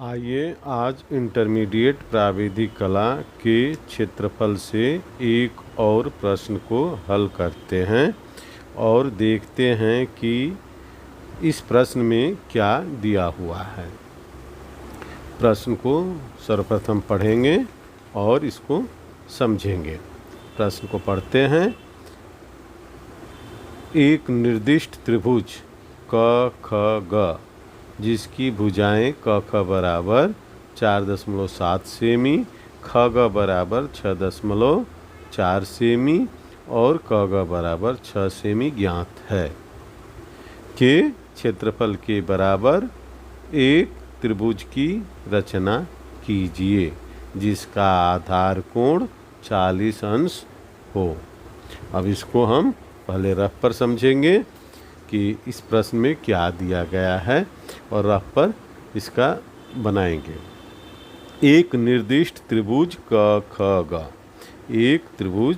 आइए आज इंटरमीडिएट प्राविधिक कला के क्षेत्रफल से एक और प्रश्न को हल करते हैं और देखते हैं कि इस प्रश्न में क्या दिया हुआ है। प्रश्न को सर्वप्रथम पढ़ेंगे और इसको समझेंगे। प्रश्न को पढ़ते हैं। एक निर्दिष्ट त्रिभुज क ख ग जिसकी भुजाएं क ख बराबर 4.7 सेमी, ख ग बराबर 6.4 सेमी और क ग बराबर 6 सेमी ज्ञात है के क्षेत्रफल के बराबर एक त्रिभुज की रचना कीजिए जिसका आधार कोण 40 अंश हो। अब इसको हम पहले रफ पर समझेंगे कि इस प्रश्न में क्या दिया गया है और रफ पर इसका बनाएंगे। एक निर्दिष्ट त्रिभुज क ख ग, एक त्रिभुज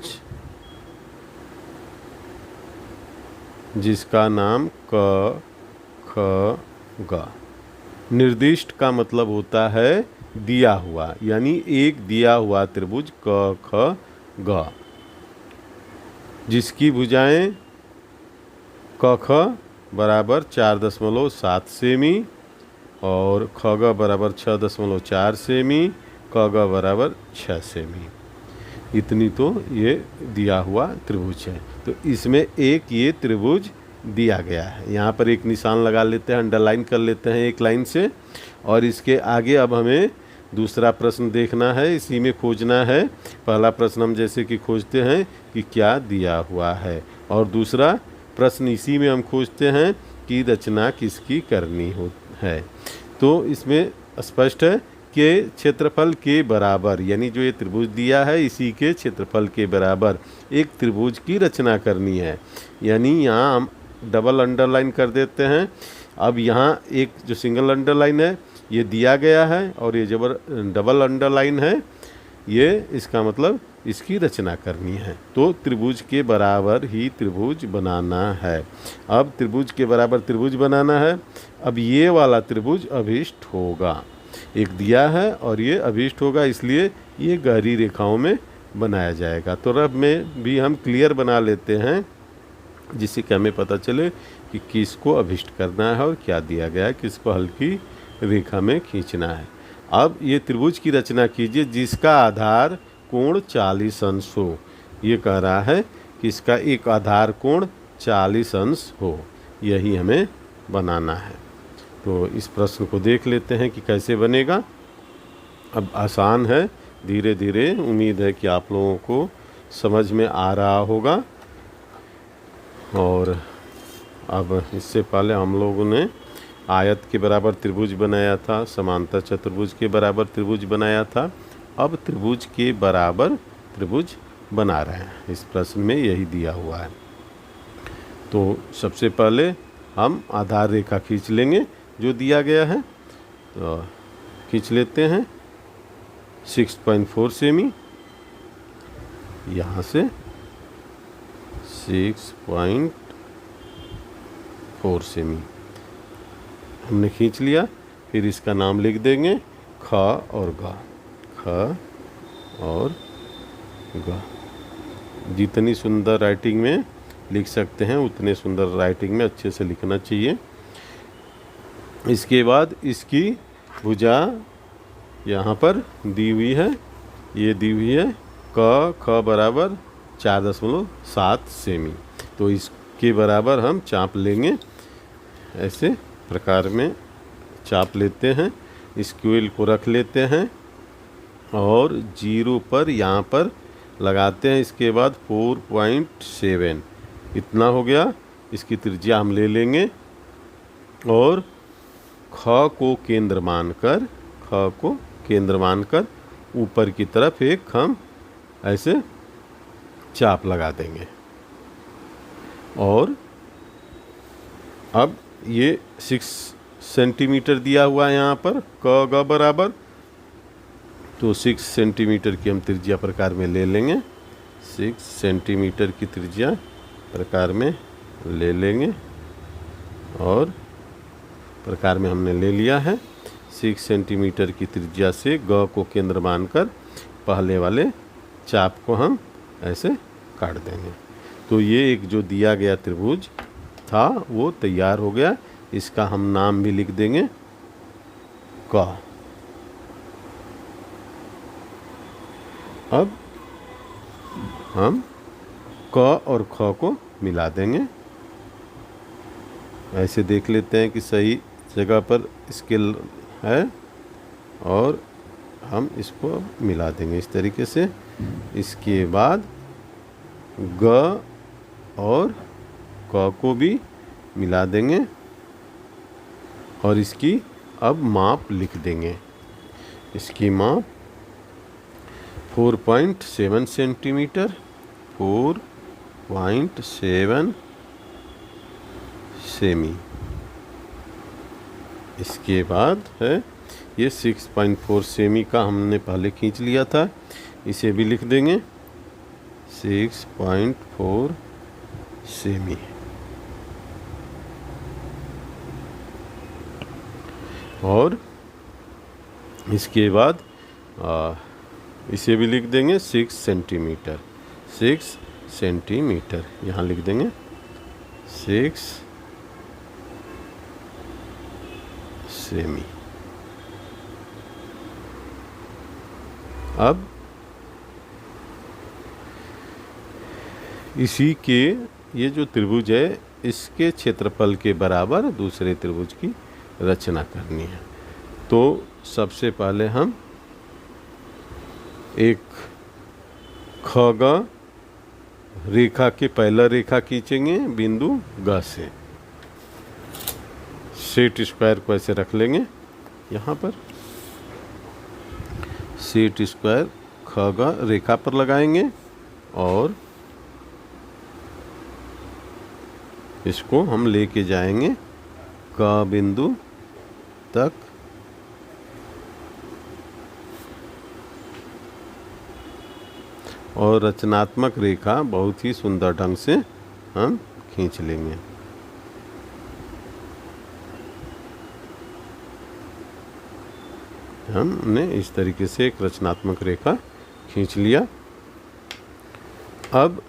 जिसका नाम क ख ग। निर्दिष्ट का मतलब होता है दिया हुआ, यानी एक दिया हुआ त्रिभुज क ख ग जिसकी भुजाएं क ख बराबर 4.7 सेमी और ख ग बराबर 6.4 सेमी, क ग बराबर 6 सेमी, इतनी तो ये दिया हुआ त्रिभुज है। तो इसमें एक ये त्रिभुज दिया गया है। यहाँ पर एक निशान लगा लेते हैं, अंडरलाइन कर लेते हैं एक लाइन से। और इसके आगे अब हमें दूसरा प्रश्न देखना है, इसी में खोजना है। पहला प्रश्न हम जैसे कि खोजते हैं कि क्या दिया हुआ है, और दूसरा प्रश्न इसी में हम खोजते हैं कि रचना किसकी करनी है। तो इसमें स्पष्ट है कि क्षेत्रफल के बराबर, यानी जो ये त्रिभुज दिया है इसी के क्षेत्रफल के बराबर एक त्रिभुज की रचना करनी है। यानी यहाँ हम डबल अंडरलाइन कर देते हैं। अब यहाँ एक जो सिंगल अंडरलाइन है ये दिया गया है और ये डबल अंडरलाइन है, ये इसका मतलब इसकी रचना करनी है। तो त्रिभुज के बराबर ही त्रिभुज बनाना है। अब त्रिभुज के बराबर त्रिभुज बनाना है। अब ये वाला त्रिभुज अभिष्ट होगा, एक दिया है और ये अभिष्ट होगा, इसलिए ये गहरी रेखाओं में बनाया जाएगा। तो रफ में भी हम क्लियर बना लेते हैं जिससे कि हमें पता चले कि किसको अभिष्ट करना है और क्या दिया गया है, किसको हल्की रेखा में खींचना है। अब ये त्रिभुज की रचना कीजिए जिसका आधार कोण 40 अंश हो। ये कह रहा है कि इसका एक आधार कोण 40 अंश हो, यही हमें बनाना है। तो इस प्रश्न को देख लेते हैं कि कैसे बनेगा। अब आसान है, धीरे धीरे उम्मीद है कि आप लोगों को समझ में आ रहा होगा। और अब इससे पहले हम लोगों ने आयत के बराबर त्रिभुज बनाया था, समांतर चतुर्भुज के बराबर त्रिभुज बनाया था। अब त्रिभुज के बराबर त्रिभुज बना रहे हैं। इस प्रश्न में यही दिया हुआ है। तो सबसे पहले हम आधार रेखा खींच लेंगे जो दिया गया है। तो खींच लेते हैं 6.4 सेमी, यहाँ से 6.4 सेमी हमने खींच लिया। फिर इसका नाम लिख देंगे ख और ग, ख और ग। जितनी सुंदर राइटिंग में लिख सकते हैं उतने सुंदर राइटिंग में अच्छे से लिखना चाहिए। इसके बाद इसकी भुजा यहाँ पर दी हुई है, ये दी हुई है क ख बराबर 4.7 सेमी। तो इसके बराबर हम चाप लेंगे, ऐसे प्रकार में चाप लेते हैं। स्क्वेयर को रख लेते हैं और 0 पर यहाँ पर लगाते हैं। इसके बाद 4.7 इतना हो गया। इसकी त्रिज्या हम ले लेंगे और ख को केंद्र मानकर ऊपर की तरफ एक हम ऐसे चाप लगा देंगे। और अब ये 6 सेंटीमीटर दिया हुआ है यहाँ पर क ग बराबर, तो 6 सेंटीमीटर की हम त्रिज्या प्रकार में ले लेंगे। 6 सेंटीमीटर की त्रिज्या प्रकार में ले लेंगे और प्रकार में हमने ले लिया है। 6 सेंटीमीटर की त्रिज्या से ग को केंद्र मानकर पहले वाले चाप को हम ऐसे काट देंगे। तो ये एक जो दिया गया त्रिभुज था वो तैयार हो गया। इसका हम नाम भी लिख देंगे क। अब हम क और ख को मिला देंगे। ऐसे देख लेते हैं कि सही जगह पर स्केल है और हम इसको मिला देंगे इस तरीके से। इसके बाद ग और क को भी मिला देंगे और इसकी अब माप लिख देंगे। इसकी माप 4.7 सेंटीमीटर, 4.7 सेमी। इसके बाद है ये 6.4 सेमी का हमने पहले खींच लिया था, इसे भी लिख देंगे 6.4 सेमी। और इसके बाद इसे भी लिख देंगे 6 सेंटीमीटर, 6 सेंटीमीटर यहाँ लिख देंगे 6 सेमी। अब इसी के ये जो त्रिभुज है इसके क्षेत्रफल के बराबर दूसरे त्रिभुज की रचना करनी है। तो सबसे पहले हम एक खग रेखा के पहला रेखा खींचेंगे बिंदु ग से। सेट स्क्वायर को ऐसे रख लेंगे यहाँ पर। सेट स्क्वायर खग रेखा पर लगाएंगे और इसको हम लेके जाएंगे क बिंदु तक। और रचनात्मक रेखा बहुत ही सुंदर ढंग से हम खींच लेंगे। हमने इस तरीके से एक रचनात्मक रेखा खींच लिया। अब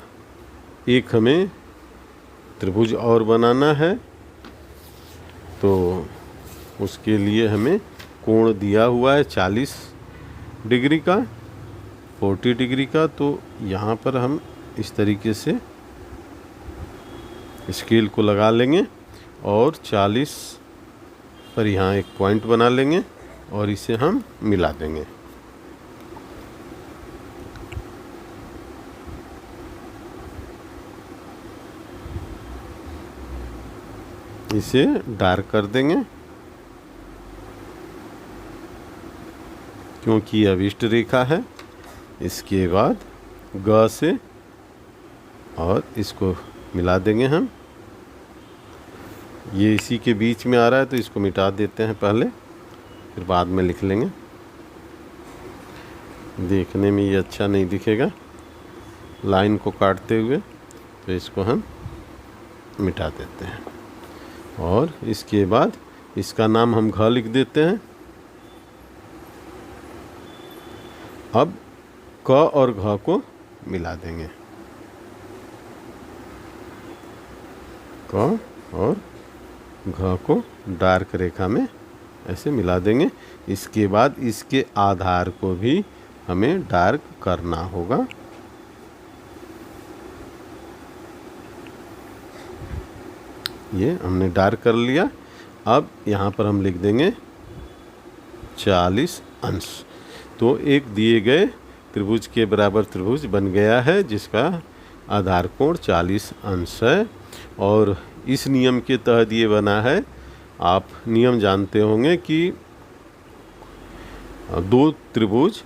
एक हमें त्रिभुज और बनाना है, तो उसके लिए हमें कोण दिया हुआ है 40 डिग्री का, 40 डिग्री का। तो यहाँ पर हम इस तरीके से स्केल को लगा लेंगे और 40 पर यहाँ एक पॉइंट बना लेंगे और इसे हम मिला देंगे। इसे डार्क कर देंगे क्योंकि यह अभिष्ट रेखा है। इसके बाद ग से और इसको मिला देंगे हम। ये इसी के बीच में आ रहा है तो इसको मिटा देते हैं पहले, फिर बाद में लिख लेंगे। देखने में ये अच्छा नहीं दिखेगा लाइन को काटते हुए, तो इसको हम मिटा देते हैं। और इसके बाद इसका नाम हम घ लिख देते हैं। अब क और घ को मिला देंगे, क और घ को डार्क रेखा में ऐसे मिला देंगे। इसके बाद इसके आधार को भी हमें डार्क करना होगा। ये हमने डार्क कर लिया। अब यहाँ पर हम लिख देंगे 40 अंश। तो एक दिए गए त्रिभुज के बराबर त्रिभुज बन गया है जिसका आधार कोण 40 अंश है। और इस नियम के तहत ये बना है। आप नियम जानते होंगे कि दो त्रिभुज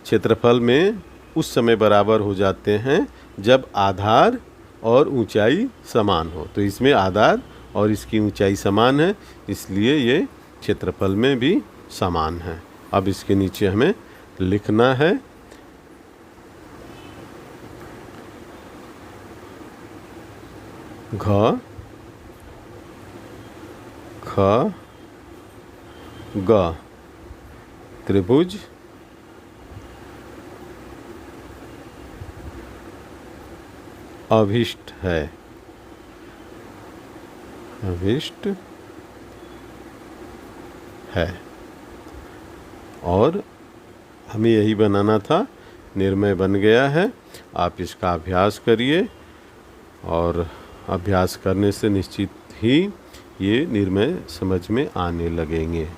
क्षेत्रफल में उस समय बराबर हो जाते हैं जब आधार और ऊंचाई समान हो। तो इसमें आधार और इसकी ऊंचाई समान है, इसलिए ये क्षेत्रफल में भी समान है। अब इसके नीचे हमें लिखना है घ ख ग त्रिभुज अभिष्ट है। अभिष्ट है और हमें यही बनाना था, निर्णय बन गया है। आप इसका अभ्यास करिए और अभ्यास करने से निश्चित ही ये निर्णय समझ में आने लगेंगे।